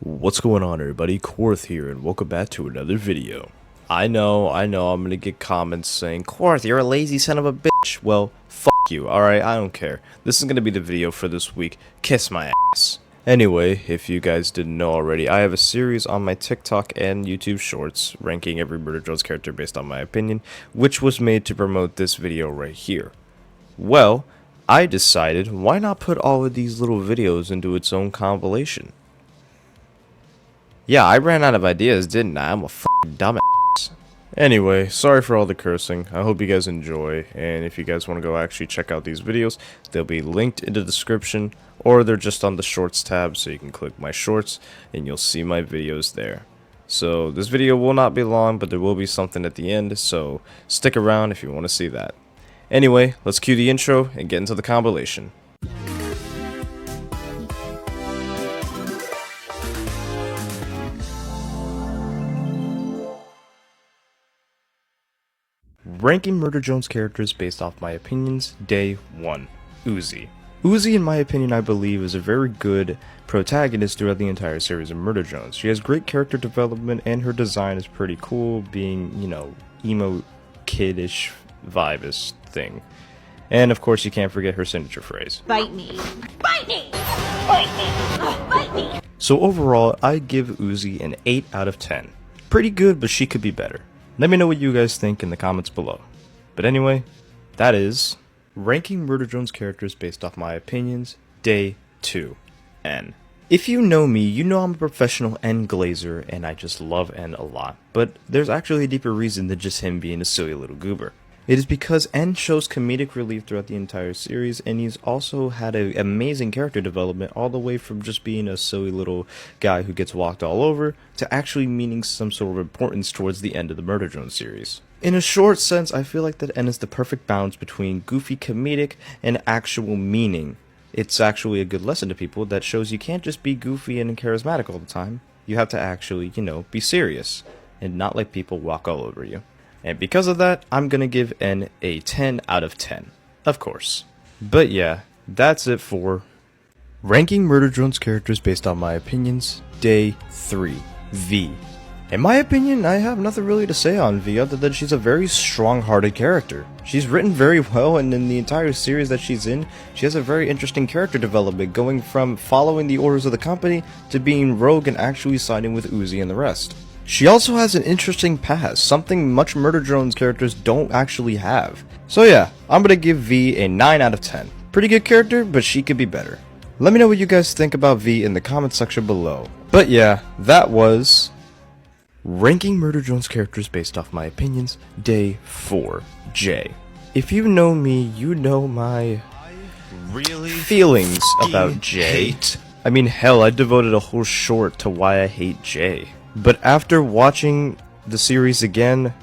What's going on, everybody? Quarth here, and welcome back to another video. I know, I'm gonna get comments saying, Quarth, you're a lazy son of a bitch. Well, fuck you, alright? I don't care. This is gonna be the video for this week. Kiss my ass. Anyway, if you guys didn't know already, I have a series on my TikTok and YouTube shorts, ranking every Murder Jones character based on my opinion, which was made to promote this video right here. Well, I decided, why not put all of these little videos into its own compilation? Yeah, I ran out of ideas, didn't I? I'm a f***ing dumbass. Anyway, sorry for all the cursing. I hope you guys enjoy, and if you guys want to go actually check out these videos, they'll be linked in the description, or they're just on the shorts tab, so you can click my shorts, and you'll see my videos there. So, this video will not be long, but there will be something at the end, so stick around if you want to see that. Anyway, let's cue the intro and get into the compilation. Ranking Murder Jones characters based off my opinions, Day 1. Uzi. Uzi, in my opinion, I believe is a very good protagonist throughout the entire series of Murder Jones. She has great character development and her design is pretty cool, being, you know, emo kiddish vibe-ish thing. And of course you can't forget her signature phrase. Bite me. Bite me! Bite me! Oh, bite me! So overall, I give Uzi an 8 out of 10. Pretty good, but she could be better. Let me know what you guys think in the comments below. But anyway, that is ranking Murder Jones characters based off my opinions, Day 2, N. If you know me, you know I'm a professional N glazer and I just love N a lot, but there's actually a deeper reason than just him being a silly little goober. It is because N shows comedic relief throughout the entire series, and he's also had an amazing character development all the way from just being a silly little guy who gets walked all over to actually meaning some sort of importance towards the end of the Murder Jones series. In a short sense, I feel like that N is the perfect balance between goofy comedic and actual meaning. It's actually a good lesson to people that shows you can't just be goofy and charismatic all the time. You have to actually, you know, be serious and not let people walk all over you. And because of that, I'm gonna give N a 10 out of 10. Of course. But yeah, that's it for ranking Murder Jones characters based on my opinions, Day 3, V. In my opinion, I have nothing really to say on V other than she's a very strong-hearted character. She's written very well, and in the entire series that she's in, she has a very interesting character development, going from following the orders of the company to being rogue and actually siding with Uzi and the rest. She also has an interesting past, something much Murder Jones characters don't actually have. So yeah, I'm gonna give V a 9 out of 10. Pretty good character, but she could be better. Let me know what you guys think about V in the comment section below. But yeah, that was ranking Murder Jones characters based off my opinions, Day 4, J. If you know me, you know my feelings about J. I mean, hell, I devoted a whole short to why I hate J. But after watching the series again,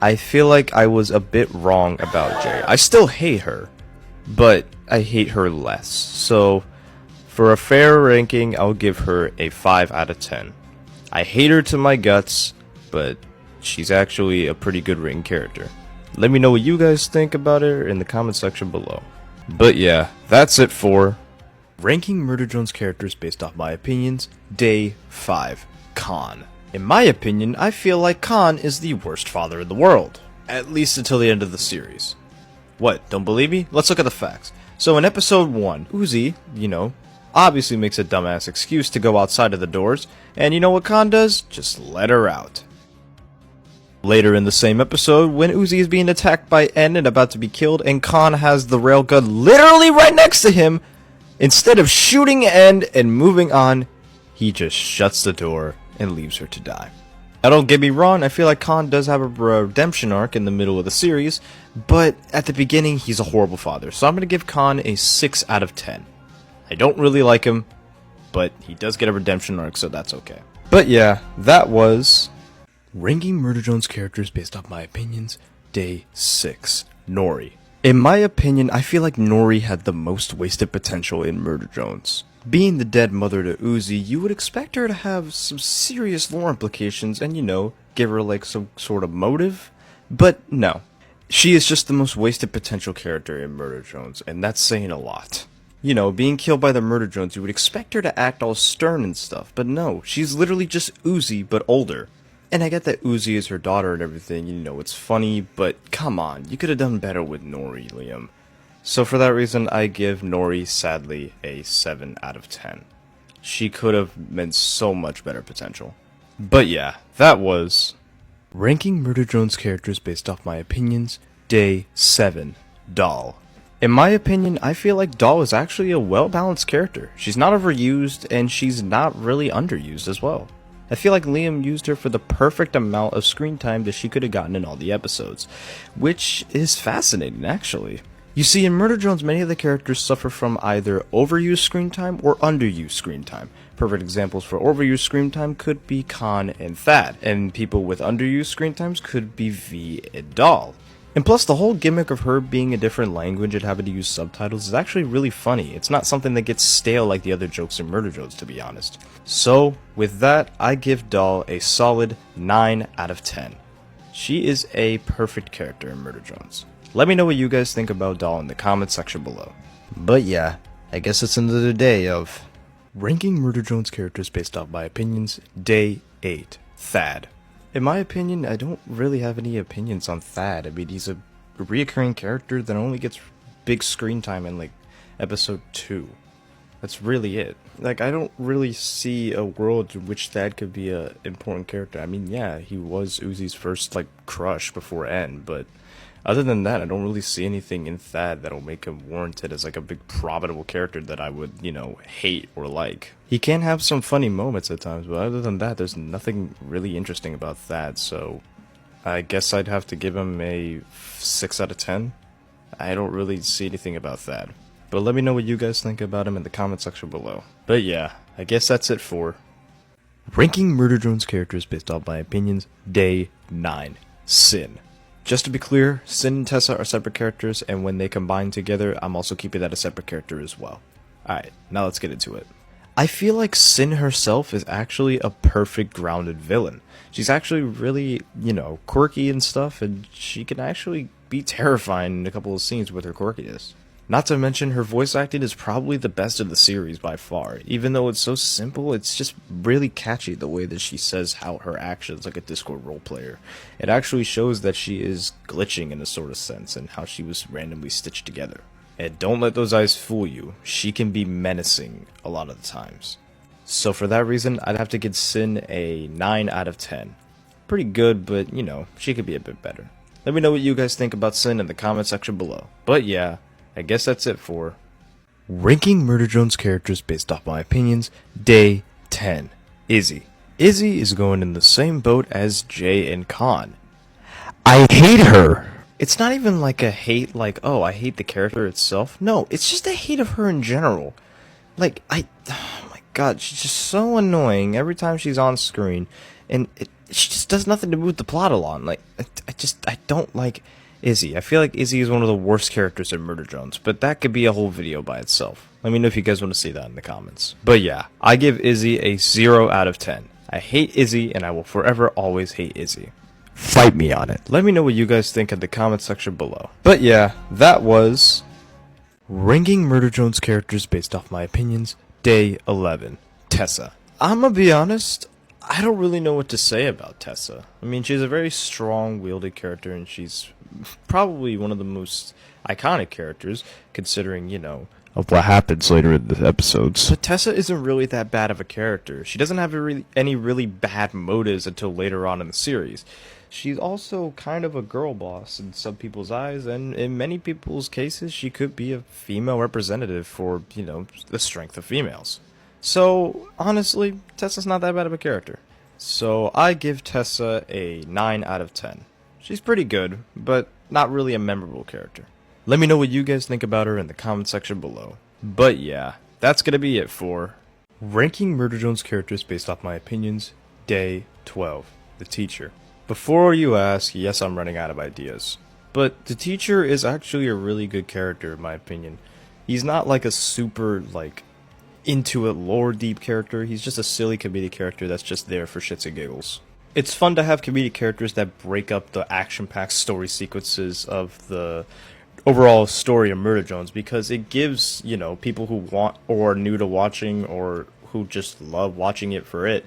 I feel like I was a bit wrong about Jay. I still hate her, but I hate her less. So, for a fair ranking, I'll give her a 5 out of 10. I hate her to my guts, but she's actually a pretty good written character. Let me know what you guys think about her in the comment section below. But yeah, that's it for ranking Murder Jones characters based off my opinions, Day 5, Khan. In my opinion, I feel like Khan is the worst father in the world. At least until the end of the series. What, don't believe me? Let's look at the facts. So in episode 1, Uzi, you know, obviously makes a dumbass excuse to go outside of the doors, and you know what Khan does? Just let her out. Later in the same episode, when Uzi is being attacked by N and about to be killed, and Khan has the railgun literally right next to him, instead of shooting N and moving on, he just shuts the door and leaves her to die. Now don't get me wrong, I feel like Khan does have a redemption arc in the middle of the series, but at the beginning he's a horrible father, so I'm going to give Khan a 6 out of 10. I don't really like him, but he does get a redemption arc, so that's okay. But yeah, that was ranking Murder Jones characters based off my opinions, Day 6, Nori. In my opinion, I feel like Nori had the most wasted potential in Murder Jones. Being the dead mother to Uzi, you would expect her to have some serious lore implications and, you know, give her like some sort of motive. But no. She is just the most wasted potential character in Murder Jones, and that's saying a lot. You know, being killed by the murder drones, you would expect her to act all stern and stuff, but no, she's literally just Uzi, but older. And I get that Uzi is her daughter and everything, you know, it's funny, but come on, you could have done better with Nori, Liam. So for that reason, I give Nori, sadly, a 7 out of 10. She could have meant so much better potential. But yeah, that was Ranking Murder Drones Characters Based Off My Opinions, Day 7, Doll. In my opinion, I feel like Doll is actually a well-balanced character. She's not overused, and she's not really underused as well. I feel like Liam used her for the perfect amount of screen time that she could have gotten in all the episodes, which is fascinating actually. You see, in Murder Drones, many of the characters suffer from either overused screen time or underused screen time. Perfect examples for overused screen time could be Khan and Thad, and people with underused screen times could be V and Doll. And plus, the whole gimmick of her being a different language and having to use subtitles is actually really funny. It's not something that gets stale like the other jokes in Murder Drones, to be honest. So, with that, I give Doll a solid 9 out of 10. She is a perfect character in Murder Drones. Let me know what you guys think about Doll in the comments section below. But yeah, I guess it's another day of Ranking Murder Drones Characters Based Off My Opinions, Day 8, Thad. In my opinion, I don't really have any opinions on Thad. I mean, he's a reoccurring character that only gets big screen time in, like, episode 2. That's really it. Like, I don't really see a world in which Thad could be a important character. I mean, yeah, he was Uzi's first, like, crush before N, but other than that, I don't really see anything in Thad that'll make him warranted as, like, a big profitable character that I would, you know, hate or like. He can have some funny moments at times, but other than that, there's nothing really interesting about Thad, so I guess I'd have to give him a 6 out of 10. I don't really see anything about Thad. But let me know what you guys think about him in the comment section below. But yeah, I guess that's it for Ranking Murder Drones Characters Based Off My Opinions, Day 9, Sin. Just to be clear, Sin and Tessa are separate characters, and when they combine together, I'm also keeping that a separate character as well. Alright, now let's get into it. I feel like Sin herself is actually a perfect grounded villain. She's actually really, you know, quirky and stuff, and she can actually be terrifying in a couple of scenes with her quirkiness. Not to mention, her voice acting is probably the best of the series by far. Even though it's so simple, it's just really catchy the way that she says how her actions like a Discord role player. It actually shows that she is glitching in a sort of sense and how she was randomly stitched together. And don't let those eyes fool you, she can be menacing a lot of the times. So for that reason, I'd have to give Sin a 9 out of 10. Pretty good, but you know, she could be a bit better. Let me know what you guys think about Sin in the comment section below. But yeah, I guess that's it for Ranking Murder Drones Characters Based Off My Opinions, Day 10, Izzy. Izzy is going in the same boat as Jay and Khan. I hate her! It's not even like a hate like, oh, I hate the character itself. No, it's just a hate of her in general. Like, oh my god, she's just so annoying every time she's on screen, and she just does nothing to move the plot along. Like, I don't like Izzy. I feel like Izzy is one of the worst characters in Murder Drones, but that could be a whole video by itself. Let me know if you guys want to see that in the comments. But yeah, I give Izzy a 0 out of 10. I hate Izzy, and I will forever always hate Izzy. Fight me on it. Let me know what you guys think in the comment section below. But yeah, that was Ranking Murder Drones Characters Based Off My Opinions, Day 11, Tessa. I'm gonna be honest, I don't really know what to say about Tessa. I mean, she's a very strong-wielded character, and she's probably one of the most iconic characters, considering, you know, of what happens later in the episodes. But Tessa isn't really that bad of a character. She doesn't have any really bad motives until later on in the series. She's also kind of a girl boss in some people's eyes, and in many people's cases, she could be a female representative for, you know, the strength of females. So, honestly, Tessa's not that bad of a character. So, I give Tessa a 9 out of 10. She's pretty good, but not really a memorable character. Let me know what you guys think about her in the comment section below. But yeah, that's gonna be it for Ranking Murder Drones Characters Based Off My Opinions, Day 12, The Teacher. Before you ask, yes, I'm running out of ideas. But the Teacher is actually a really good character in my opinion. He's not like a super, like, into it lore deep character. He's just a silly comedic character that's just there for shits and giggles. It's fun to have comedic characters that break up the action-packed story sequences of the overall story of Murder Jones, because it gives, you know, people who want or are new to watching or who just love watching it for it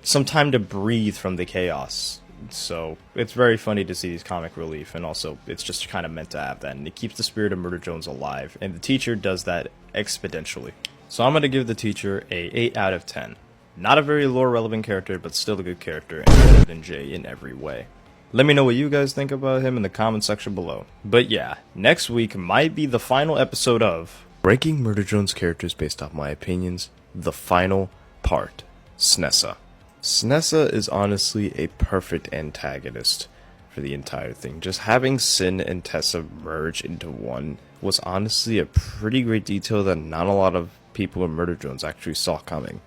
some time to breathe from the chaos. So it's very funny to see these comic relief, and also it's just kind of meant to have that, and it keeps the spirit of Murder Jones alive, and the teacher does that exponentially. So I'm going to give the teacher a 8 out of 10. Not a very lore relevant character, but still a good character and better than Jay in every way. Let me know what you guys think about him in the comment section below. But yeah, next week might be the final episode of Ranking Murder Jones characters based off my opinions, the final part, Snessa. Snessa is honestly a perfect antagonist for the entire thing. Just having Sin and Tessa merge into one was honestly a pretty great detail that not a lot of people in Murder Jones actually saw coming.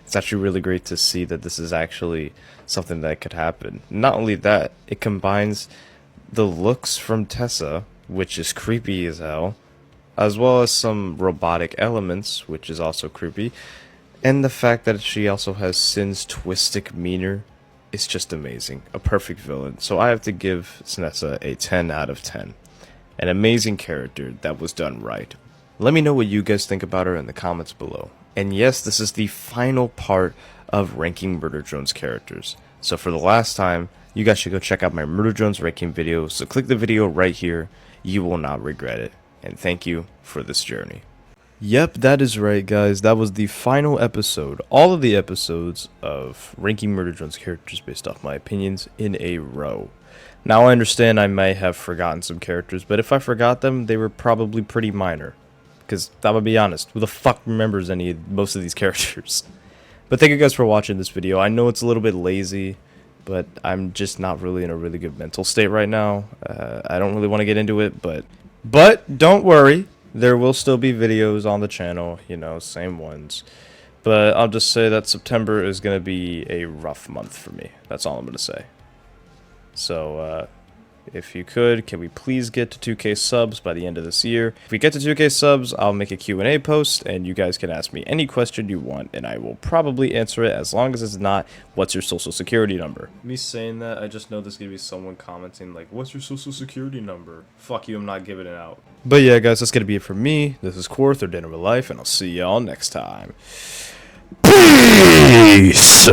It's actually really great to see that this is actually something that could happen. Not only that, it combines the looks from Tessa, which is creepy as hell, as well as some robotic elements, which is also creepy, and the fact that she also has Sin's twisted demeanor is just amazing. A perfect villain. So I have to give Snessa a 10 out of 10. An amazing character that was done right. Let me know what you guys think about her in the comments below. And yes, this is the final part of ranking Murder Jones characters. So for the last time, you guys should go check out my Murder Jones ranking video. So click the video right here. You will not regret it. And thank you for this journey. Yep, that is right, guys. That was the final episode. All of the episodes of ranking Murder Jones characters based off my opinions in a row. Now, I understand I may have forgotten some characters, but if I forgot them, they were probably pretty minor. Because, I'm gonna be honest, who the fuck remembers most of these characters? But thank you guys for watching this video. I know it's a little bit lazy, but I'm just not really in a really good mental state right now. I don't really want to get into it, but don't worry. There will still be videos on the channel, you know, same ones. But I'll just say that September is going to be a rough month for me. That's all I'm going to say. So, if you could, can we please get to 2K subs by the end of this year? If we get to 2K subs, I'll make a Q&A post, and you guys can ask me any question you want, and I will probably answer it as long as it's not, what's your social security number? Me saying that, I just know there's going to be someone commenting like, what's your social security number? Fuck you, I'm not giving it out. But yeah, guys, that's going to be it for me. This is Quarth, or Dinner with Life, and I'll see y'all next time. Peace!